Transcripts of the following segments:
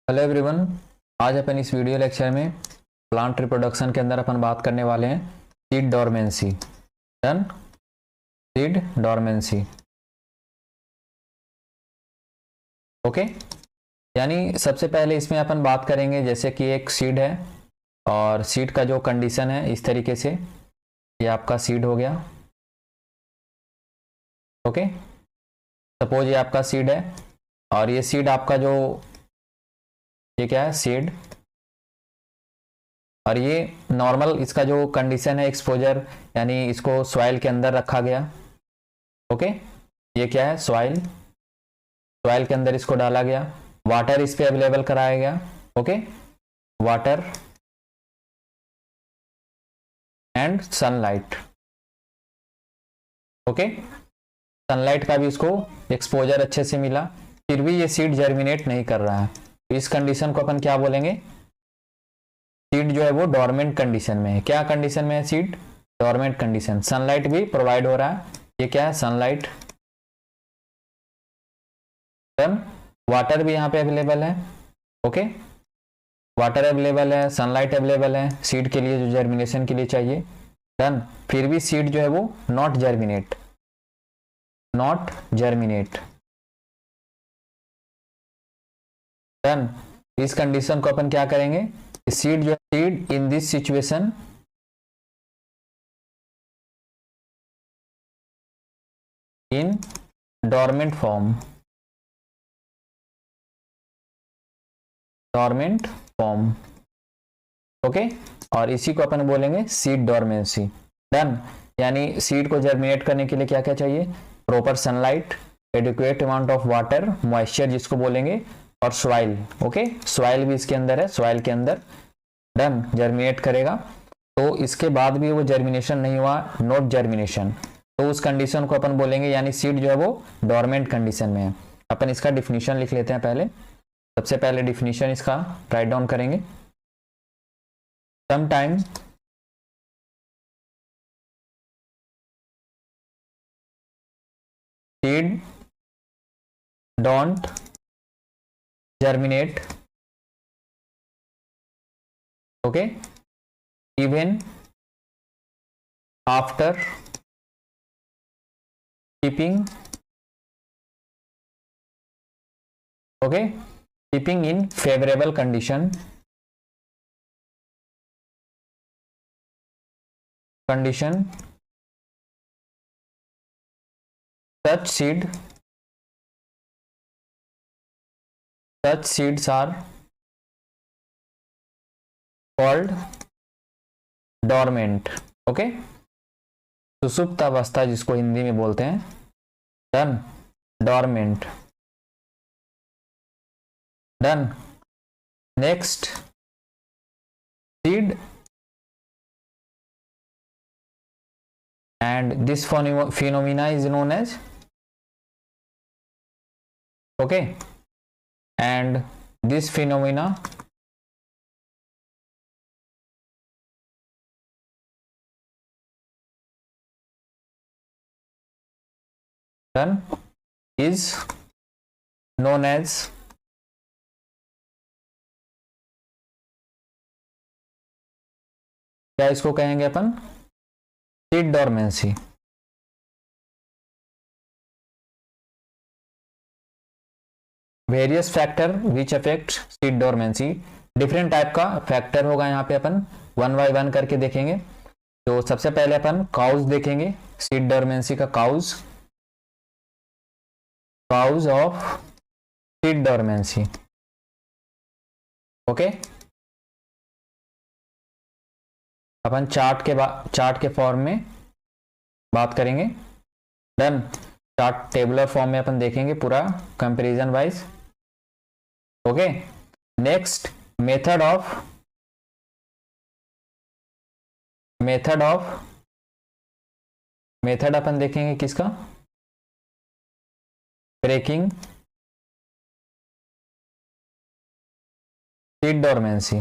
Hello everyone. आज अपन इस video lecture में प्लांट रिप्रोडक्शन के अंदर अपन बात करने वाले हैं seed dormancy. Done. Seed dormancy. Okay. यानी सबसे पहले इसमें अपन बात करेंगे जैसे कि एक सीड है और सीड का जो कंडीशन है इस तरीके से, ये आपका सीड हो गया। ओके। सपोज ये आपका सीड है और ये सीड आपका जो ये क्या है सीड, और ये नॉर्मल इसका जो कंडीशन है एक्सपोजर, यानी इसको सॉइल के अंदर रखा गया। ओके। ये क्या है सॉइल, सॉइल के अंदर इसको डाला गया। वाटर इस पे अवेलेबल कराया गया। Okay. Water and sunlight. Okay. Sunlight का भी इसको एक्सपोजर अच्छे से मिला, फिर भी ये सीड जर्मिनेट नहीं कर रहा है। तो इस कंडीशन को अपन क्या बोलेंगे, सीड जो है वो डोरमेंट कंडीशन में है। क्या कंडीशन में है सीड? Dormant condition. सनलाइट भी प्रोवाइड हो रहा है, ये क्या है सनलाइट। डन। वाटर भी यहाँ पे अवेलेबल है। ओके। वाटर अवेलेबल है, सनलाइट अवेलेबल है सीड के लिए जो जर्मिनेशन के लिए चाहिए। डन। फिर भी सीड जो है वो not germinate, not germinate. Done. इस कंडीशन को अपन क्या करेंगे, सीड जो seed in this situation in dormant form, dormant form. Okay. और इसी को अपन बोलेंगे सीड डोरमेंसी। डन। यानी सीड को जर्मिनेट करने के लिए क्या क्या चाहिए, proper sunlight, adequate amount of water, moisture जिसको बोलेंगे, और सॉइल। ओके। सॉइल भी इसके अंदर है, सॉइल के अंदर डन जर्मिनेट करेगा। तो इसके बाद भी वो जर्मिनेशन नहीं हुआ, नॉट जर्मिनेशन, तो उस कंडीशन को अपन बोलेंगे, यानी सीड जो है वो डोरमेंट कंडीशन में है। अपन इसका डिफिनीशन लिख लेते हैं पहले। सबसे पहले डिफिनीशन इसका राइट डाउन करेंगे। Sometime seed don't germinate, okay, even after keeping, okay, keeping in favorable condition, such seeds are called dormant। Okay. सुसुप्त अवस्था जिसको हिंदी में बोलते हैं। Done. Dormant. Done. Next seed, and this phenomena is known as, okay, and this phenomena is known as क्या इसको कहेंगे अपन, seed dormancy. Various factor which affect seed dormancy, different type का फैक्टर होगा यहाँ पे, अपन वन बाय वन करके देखेंगे। तो सबसे पहले अपन काउज देखेंगे, सीड डोरमेंसी का cause, cause of seed dormancy. Okay. अपन चार्ट के फॉर्म में बात करेंगे। डन। चार्ट टेबुलर फॉर्म में अपन देखेंगे पूरा comparison wise. Okay. Next method अपन देखेंगे किसका, ब्रेकिंग सीड डोरमेंसी।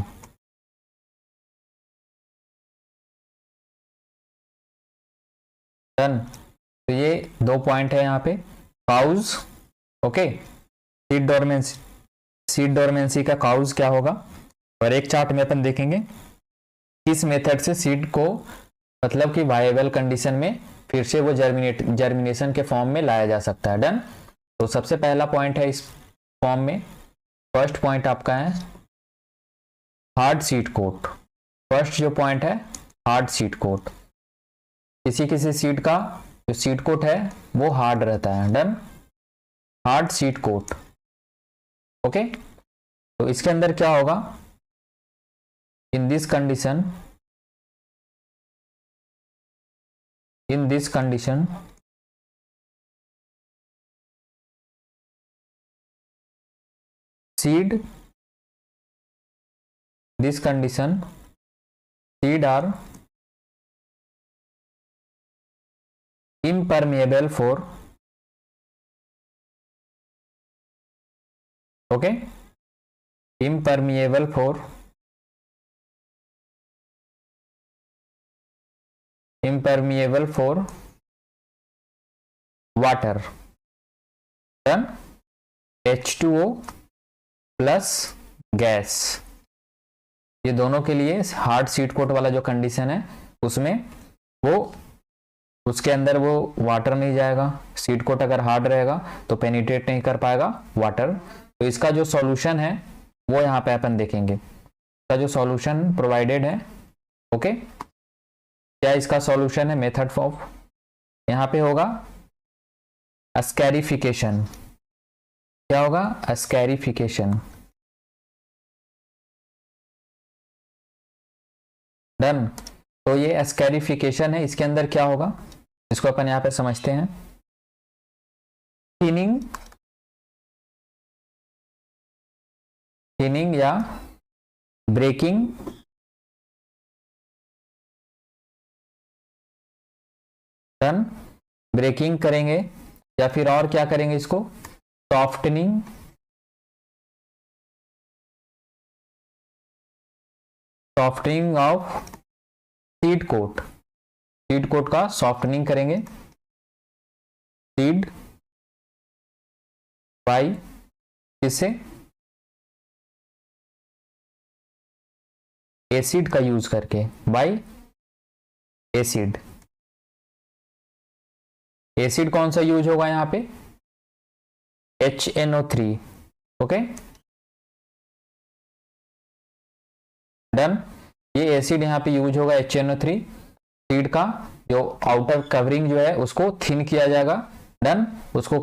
डन। तो ये दो पॉइंट है यहाँ पे, cause, okay, seed seed dormancy का काउज क्या होगा, और एक चार्ट में अपन देखेंगे किस मेथड से सीड को मतलब कि वायबल कंडीशन में फिर से वो जर्मिनेशन के फॉर्म में लाया जा सकता है। डन। तो सबसे पहला पॉइंट है इस फॉर्म में, फर्स्ट पॉइंट आपका है हार्ड सीड कोट। फर्स्ट जो पॉइंट है हार्ड सीड कोट, किसी किसी सीड का जो सीड कोट है वो हार्ड रहता है। Done. Hard seed coat. Okay, तो इसके अंदर क्या होगा, in this condition seed are impermeable for water। Done। H2O plus gas, ये दोनों के लिए हार्ड सीड कोट वाला जो कंडीशन है उसमें वो उसके अंदर वो वाटर नहीं जाएगा। सीड कोट अगर हार्ड रहेगा तो पेनिट्रेट नहीं कर पाएगा वाटर। तो इसका जो सॉल्यूशन है वो यहाँ पे अपन देखेंगे, इसका जो सॉल्यूशन प्रोवाइडेड है। ओके, क्या इसका सॉल्यूशन है, मेथड ऑफ यहाँ पे होगा अस्कैरिफिकेशन। क्या होगा, अस्कैरिफिकेशन। डन। तो ये अस्कैरिफिकेशन है, इसके अंदर क्या होगा इसको अपन यहां पे समझते हैं। थिनिंग या ब्रेकिंग, डन, ब्रेकिंग करेंगे या फिर और क्या करेंगे इसको, softening, of seed coat. Seed coat का सॉफ्टनिंग करेंगे, सीड बाई किससे, एसिड का यूज करके, बाई एसिड। एसिड कौन सा यूज होगा यहां पे, HNO3। Okay, done. ये एसिड यहाँ पे यूज होगा HNO3। सीड का जो आउटर कवरिंग जो है उसको थिन किया जाएगा। डन। उसको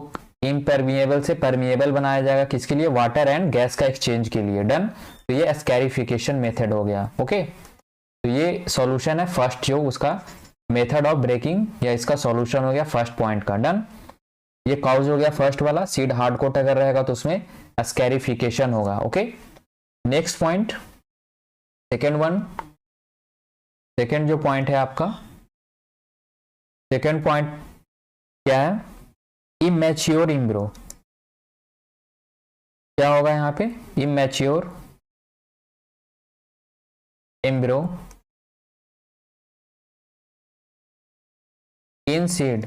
इम्परमिएबल से परमिएबल बनाया जाएगा, किसके लिए, वाटर एंड गैस का एक्सचेंज के लिए। डन। तो ये अस्कैरिफिकेशन मेथड हो गया। ओके, तो ये सॉल्यूशन है फर्स्ट, जो उसका मेथड ऑफ ब्रेकिंग या इसका सॉल्यूशन हो गया फर्स्ट पॉइंट का। डन। ये काउज हो गया फर्स्ट वाला, सीड हार्ड कोट अगर रहेगा तो उसमें अस्कैरिफिकेशन होगा। Okay, next point, second one, second जो पॉइंट है आपका, सेकेंड पॉइंट क्या है, इमैच्योर इम्ब्रो। क्या होगा यहां पे, immature embryo in seed,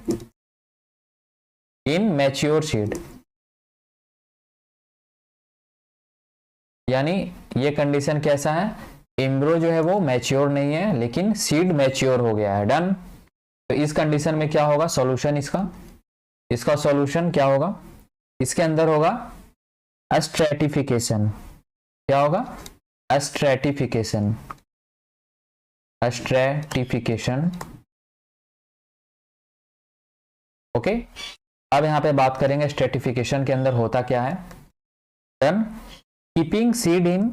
in mature seed. यानी ये कंडीशन कैसा है, इम्ब्रो जो है वो मैच्योर नहीं है लेकिन सीड मैच्योर हो गया है। डन। तो इस कंडीशन में क्या होगा सॉल्यूशन, इसका सॉल्यूशन क्या होगा, इसके अंदर होगा स्ट्रैटिफिकेशन। क्या होगा, स्ट्रैटिफिकेशन। ओके, अब यहां पे बात करेंगे स्ट्रैटिफिकेशन के अंदर होता क्या है। Done. Keeping seed in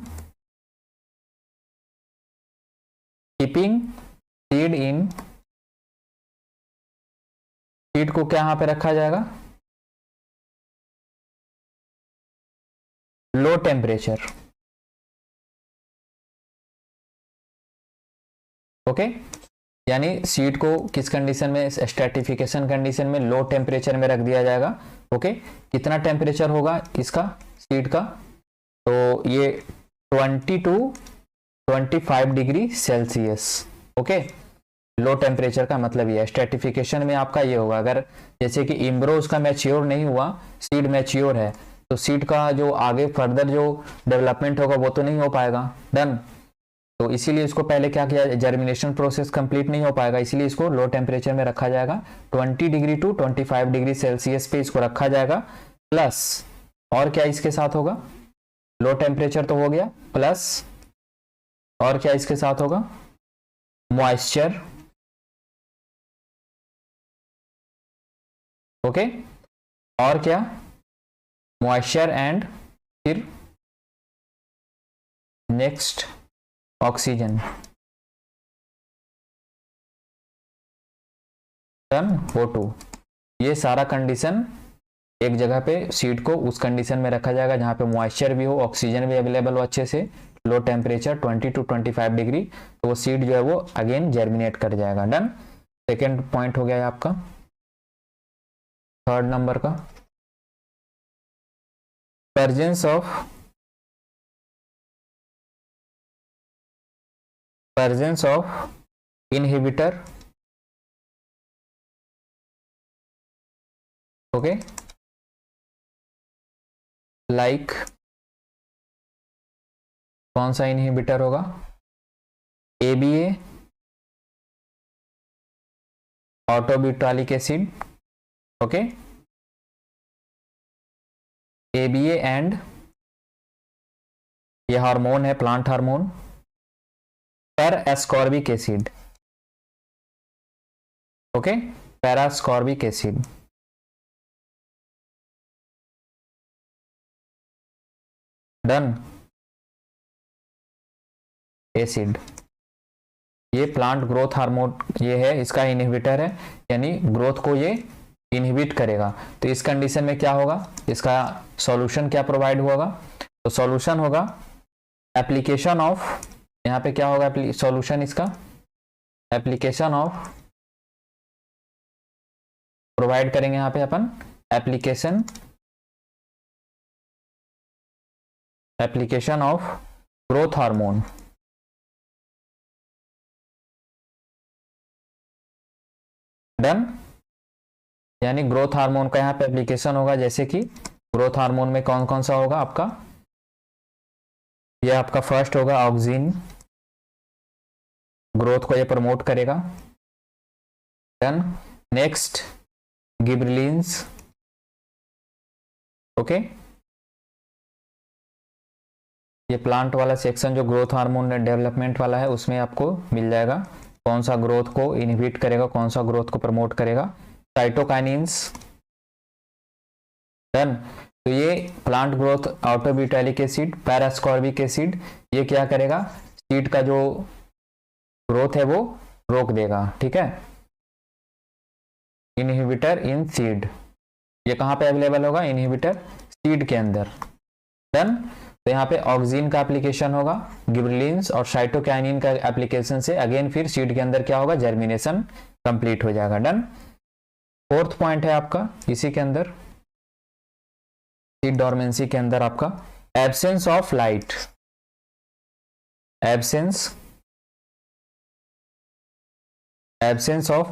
seed को क्या यहां पे रखा जाएगा, लो टेम्परेचर। ओके, यानी सीड को किस कंडीशन में, स्ट्रैटिफिकेशन कंडीशन में लो टेम्परेचर में रख दिया जाएगा। ओके, कितना टेम्परेचर होगा इसका सीड का, तो ये 20 to 25 degree Celsius. Okay, low temperature का मतलब ये है। स्ट्रैटिफिकेशन में आपका ये होगा, अगर जैसे कि इम्ब्रो उसका मैच्योर नहीं हुआ, सीड मैच्योर है, तो सीड का जो आगे फर्दर जो डेवलपमेंट होगा वो तो नहीं हो पाएगा। डन। तो इसीलिए इसको पहले क्या किया, जर्मिनेशन प्रोसेस कंप्लीट नहीं हो पाएगा, इसीलिए इसको लो टेम्परेचर में रखा जाएगा, 20 डिग्री टू 25 डिग्री सेल्सियस पे इसको रखा जाएगा। प्लस और क्या इसके साथ होगा, लो टेम्परेचर तो हो गया, प्लस और क्या इसके साथ होगा, मॉइस्चर। ओके, और क्या, मॉइस्चर एंड फिर नेक्स्ट ऑक्सीजन। टन O2। ये सारा कंडीशन एक जगह पे सीड को उस कंडीशन में रखा जाएगा जहां पे मॉइस्चर भी हो, ऑक्सीजन भी अवेलेबल हो अच्छे से, लो टेम्परेचर 20 टू 25 डिग्री, तो वो सीड जो है वो अगेन जर्मिनेट कर जाएगा। डन। सेकेंड पॉइंट हो गया है आपका। थर्ड नंबर का, presence of inhibitor, okay, like कौन सा इनहिबिटर होगा, ABA, ऑटोब्यूटालिक एसिड, ओके, ABA एंड ये हार्मोन है, प्लांट हार्मोन, पर ascorbic acid, okay, parasorbic acid. Done. Acid, ये प्लांट ग्रोथ हार्मोन ये है, इसका इनहिबिटर है, यानी ग्रोथ को ये इनहिबिट करेगा। तो इस कंडीशन में क्या होगा, इसका सॉल्यूशन क्या प्रोवाइड होगा, तो सॉल्यूशन होगा एप्लीकेशन ऑफ, यहाँ पे क्या होगा सॉल्यूशन इसका, एप्लीकेशन ऑफ, प्रोवाइड करेंगे यहाँ पे अपन application of growth hormone. Done. यानी ग्रोथ हार्मोन का यहाँ पे एप्लीकेशन होगा, जैसे कि ग्रोथ हार्मोन में कौन कौन सा होगा आपका, यह आपका फर्स्ट होगा ऑक्सिन, ग्रोथ को ये प्रमोट करेगा। डन। नेक्स्ट गिबरेलिंस, ओके, ये प्लांट वाला सेक्शन जो ग्रोथ हार्मोन डेवलपमेंट वाला है उसमें आपको मिल जाएगा कौन सा ग्रोथ को इनहिबिट करेगा, कौन सा ग्रोथ को प्रमोट करेगा, साइटोकाइनिन्स। डन। तो ये प्लांट ग्रोथ, ऑटोब्यूटाइलिक एसिड, पैरास्कॉर्बिक एसिड, ये क्या करेगा, सीड का जो ग्रोथ है वो रोक देगा। ठीक है, इनहिबिटर इन सीड, ये कहां पे अवेलेबल होगा, इनहिबिटर सीड के अंदर। डन। तो यहाँ पे ऑक्सिन का एप्लीकेशन होगा, गिबरेलिंस और साइटोकाइनिन का एप्लीकेशन से अगेन फिर सीड के अंदर क्या होगा, जर्मिनेशन कंप्लीट हो जाएगा। डन। फोर्थ पॉइंट है आपका इसी के अंदर, सीड डोरमेंसी के अंदर आपका absence of light, absence of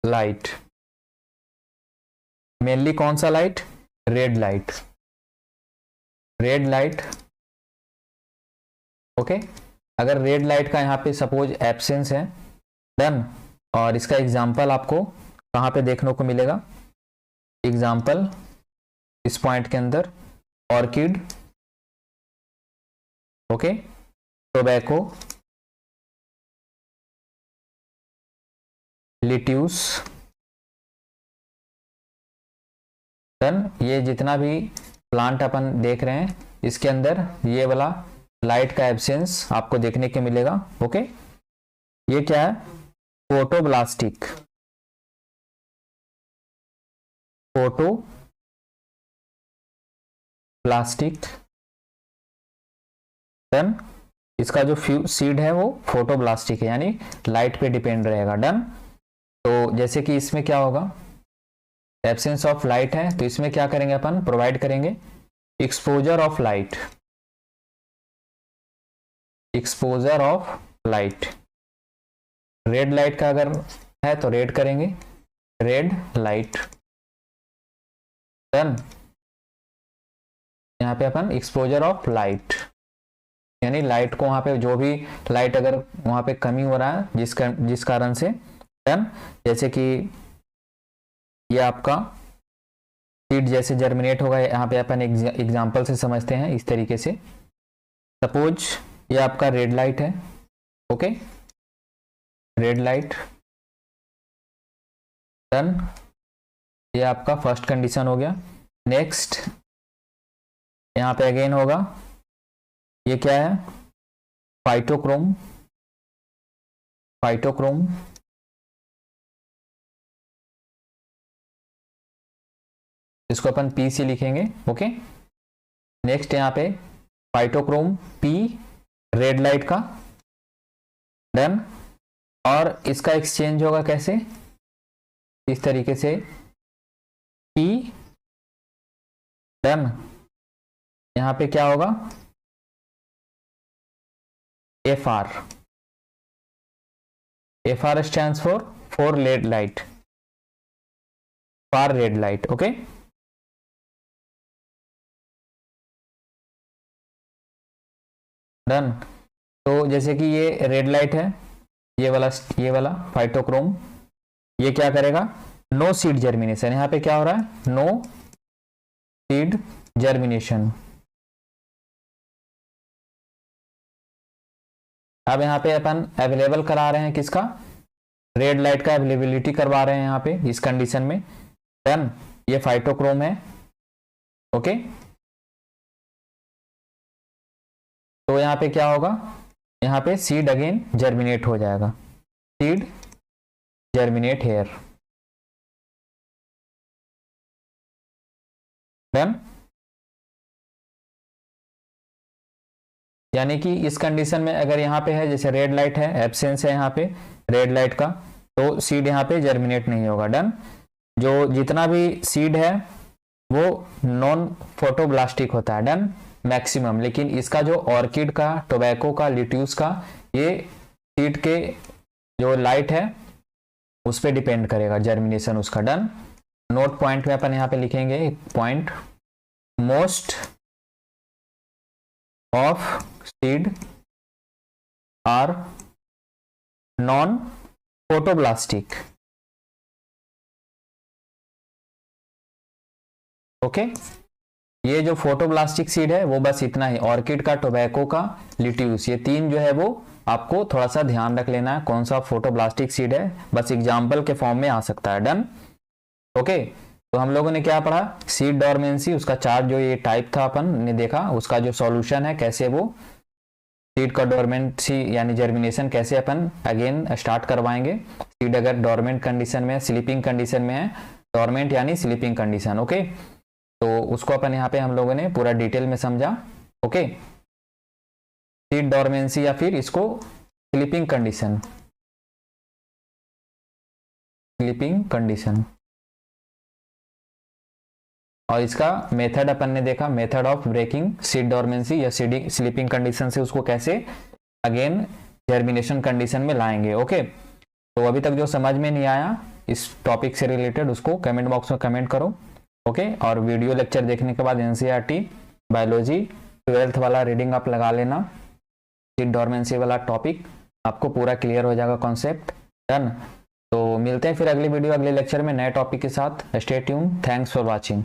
light, mainly कौन सा light, red light, red light. Okay, अगर रेड लाइट का यहाँ पे सपोज एब्सेंस है, डन, और इसका एग्जांपल आपको कहाँ पे देखने को मिलेगा, एग्जांपल इस पॉइंट के अंदर ऑर्किड, ओके, टोबैको, लिट्यूस। डन। ये जितना भी प्लांट अपन देख रहे हैं इसके अंदर ये वाला लाइट का एब्सेंस आपको देखने को मिलेगा। ओके, ये क्या है, फोटोब्लास्टिक, डन। इसका जो सीड है वो फोटोब्लास्टिक है, यानी लाइट पे डिपेंड रहेगा। डन। तो जैसे कि इसमें क्या होगा, एब्सेंस ऑफ लाइट है, तो इसमें क्या करेंगे अपन, प्रोवाइड करेंगे exposure of light, exposure of light. Red light का अगर है तो रेड करेंगे, रेड लाइट। डन। यहाँ पे अपन एक्सपोजर ऑफ लाइट, यानी लाइट को वहाँ पे जो भी लाइट अगर वहाँ पे कमी हो रहा है जिस कारण से, डन, जैसे कि ये आपका सीड जैसे जर्मिनेट होगा, यहाँ पे अपन एग्जांपल से समझते हैं इस तरीके से। सपोज ये आपका रेड लाइट है, ओके, रेड लाइट, डन, ये आपका फर्स्ट कंडीशन हो गया। नेक्स्ट यहाँ पे अगेन होगा, ये क्या है, फाइटोक्रोम, फाइटोक्रोम, इसको अपन पी से लिखेंगे, ओके। नेक्स्ट यहाँ पे फाइटोक्रोम पी, रेड लाइट का, डन, और इसका एक्सचेंज होगा कैसे, इस तरीके से, पी, डन, यहाँ पे क्या होगा, F R, F R stands for red light, far red light, okay. Done. तो जैसे कि ये रेड लाइट है, ये वाला फाइटोक्रोम, ये क्या करेगा, नो सीड जर्मिनेशन, यहाँ पे क्या हो रहा है, नो सीड जर्मिनेशन। अब यहाँ पे अपन अवेलेबल करा रहे हैं किसका, रेड लाइट का अवेलेबिलिटी करवा रहे हैं यहाँ पे इस कंडीशन में, डन। ये फाइटोक्रोम है, ओके। तो यहाँ पे क्या होगा, यहाँ पे सीड अगेन जर्मिनेट हो जाएगा, सीड जर्मिनेट हेयर, डन। यानी कि इस कंडीशन में अगर यहाँ पे है, जैसे रेड लाइट है, एब्सेंस है यहाँ पे रेड लाइट का, तो सीड यहाँ पे जर्मिनेट नहीं होगा, डन। जो जितना भी सीड है वो नॉन फोटोब्लास्टिक होता है, डन, मैक्सिमम। लेकिन इसका जो ऑर्किड का, टोबैको का, लिट्यूस का, ये सीड के जो लाइट है उस पर डिपेंड करेगा जर्मिनेशन उसका, डन। नोट पॉइंट में अपन यहाँ पे लिखेंगे point, most of seed are non photoblastic, okay. ये जो फोटोब्लास्टिक सीड है वो बस इतना ही, ऑर्किड का, टोबैको का, लिट्यूस, ये तीन जो है वो आपको थोड़ा सा ध्यान रख लेना है कौन सा फोटोब्लास्टिक सीड है, बस एग्जाम्पल के फॉर्म में आ सकता है, डन, ओके। तो हम लोगों ने क्या पढ़ा, सीड डोरमेंसी, उसका चार्ट जो ये टाइप था अपन ने देखा, उसका जो सॉल्यूशन है, कैसे वो सीड का डोरमेंसी यानी जर्मिनेशन कैसे अपन अगेन स्टार्ट करवाएंगे। सीड अगर डोरमेंट कंडीशन में, स्लीपिंग कंडीशन में है, डोरमेंट यानी स्लीपिंग कंडीशन, ओके। तो उसको अपन यहाँ पे हम लोगों ने पूरा डिटेल में समझा, ओके। सीड डोरमेंसी या फिर इसको स्लीपिंग कंडीशन, स्लीपिंग कंडीशन, और इसका मेथड अपन ने देखा, method of breaking seed dormancy या स्लीपिंग कंडीशन से उसको कैसे अगेन जर्मिनेशन कंडीशन में लाएंगे, ओके। तो अभी तक जो समझ में नहीं आया इस टॉपिक से रिलेटेड उसको कमेंट बॉक्स में कमेंट करो, ओके। और वीडियो लेक्चर देखने के बाद एनसीईआरटी बायोलॉजी 12th वाला रीडिंग आप लगा लेना, सीड डोरमेंसी वाला टॉपिक आपको पूरा क्लियर हो जाएगा कॉन्सेप्ट, डन। तो मिलते हैं फिर अगली वीडियो, अगले लेक्चर में नए टॉपिक के साथ। Stay tune, thanks for watching.